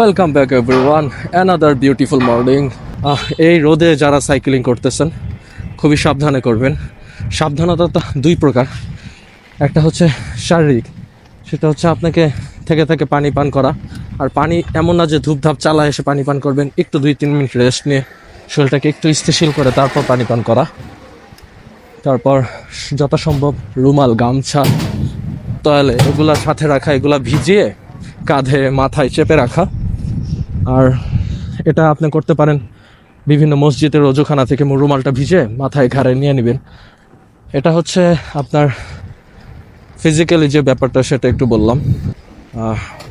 Welcome back everyone, another beautiful morning. এই রোদে যারা সাইক্লিং করতেছেন খুবই সাবধানে করবেন। সাবধানতা তো দুই প্রকার, একটা হচ্ছে শারীরিক, সেটা হচ্ছে আপনাকে থেকে থেকে পানি পান করা। আর পানি এমন না যে ধূপধাপ চালা এসে পানি পান করবেন, একটু 2-3 মিনিট রেস্ট নিয়ে শরীরটাকে একটু স্থিতিশীল করে তারপর পানি পান করা। তারপর যথাসম্ভব রুমাল, গামছা, তয়ালে এগুলা সাথে রাখা, এগুলা ভিজিয়ে কাঁধে মাথায় চেপে রাখা। আর এটা আপনি করতে পারেন বিভিন্ন মসজিদের ওজুখানা থেকে রুমালটা ভিজে মাথায় ঘাড়ে নিয়ে নেবেন। এটা হচ্ছে আপনার ফিজিক্যালি যে ব্যাপারটা সেটা একটু বললাম।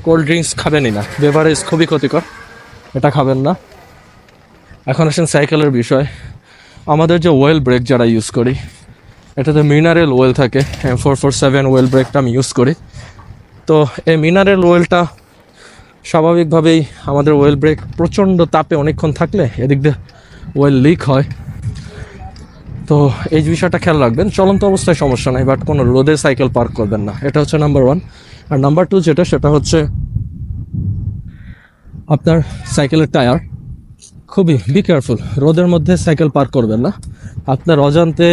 কোল্ড ড্রিঙ্কস খাবেনই না, বেভারেজ খুবই ক্ষতিকর, এটা খাবেন না। এখন আসেন সাইকেলের বিষয়। আমাদের যে ওয়েল ব্রেক যারা ইউজ করি, এটাতে মিনারেল ওয়েল থাকে, M447 ওয়েল ব্রেকটা আমি ইউজ করি। তো এই মিনারেল ওয়েলটা স্বাভাবিকভাবেই আমাদের ওয়েল ব্রেক প্রচণ্ড তাপে অনেকক্ষণ থাকলে এদিক দিয়ে ওয়েল লিক হয়। তো এই বিষয়টা খেয়াল রাখবেন। চলন্ত অবস্থায় সমস্যা নাই, বাট কোনো রোদে সাইকেল পার্ক করবেন না, এটা হচ্ছে নাম্বার 1। আর নাম্বার 2 যেটা, সেটা হচ্ছে আপনার সাইকেলের টায়ার। খুবই বি কেয়ারফুল, রোদের মধ্যে সাইকেল পার্ক করবেন না। আপনার অজান্তে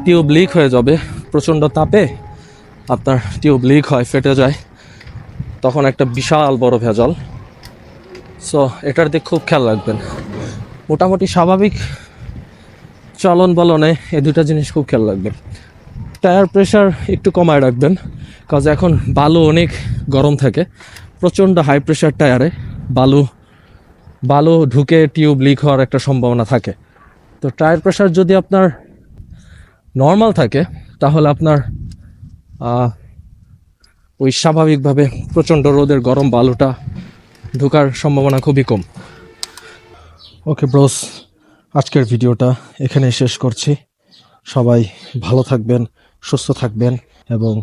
টিউব লিক হয়ে যাবে, প্রচণ্ড তাপে আপনার টিউব লিক হয়, ফেটে যায়, তখন একটা বিশাল বড় ভেজাল। সো এটার দিকে খুব খেয়াল রাখবেন। মোটামুটি স্বাভাবিক চলন বলনে এই দুটা জিনিস খুব খেয়াল রাখবেন। টায়ার প্রেশার একটু কমায় রাখবেন, কাজ এখন বালু অনেক গরম থাকে, প্রচণ্ড হাই প্রেশার টায়ারে বালু ঢুকে টিউব লিক হওয়ার একটা সম্ভাবনা থাকে। তো টায়ার প্রেশার যদি আপনার নর্মাল থাকে তাহলে আপনার ওই স্বাভাবিকভাবে প্রচণ্ড রোদের গরম বালুটা ঢোকার সম্ভাবনা খুবই কম। ওকে ব্রোস, আজকের ভিডিওটা এখানে শেষ করছি। সবাই ভালো থাকবেন, সুস্থ থাকবেন, এবং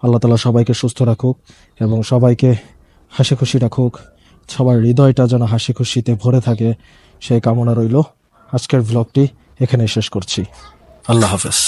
আল্লাহ তাআলা সবাইকে সুস্থ রাখুক এবং সবাইকে হাসি খুশি রাখুক। সবার হৃদয়টা যেন হাসি খুশিতে ভরে থাকে, সেই কামনা রইল। আজকের ভ্লগটি এখানে শেষ করছি। আল্লাহ হাফেজ।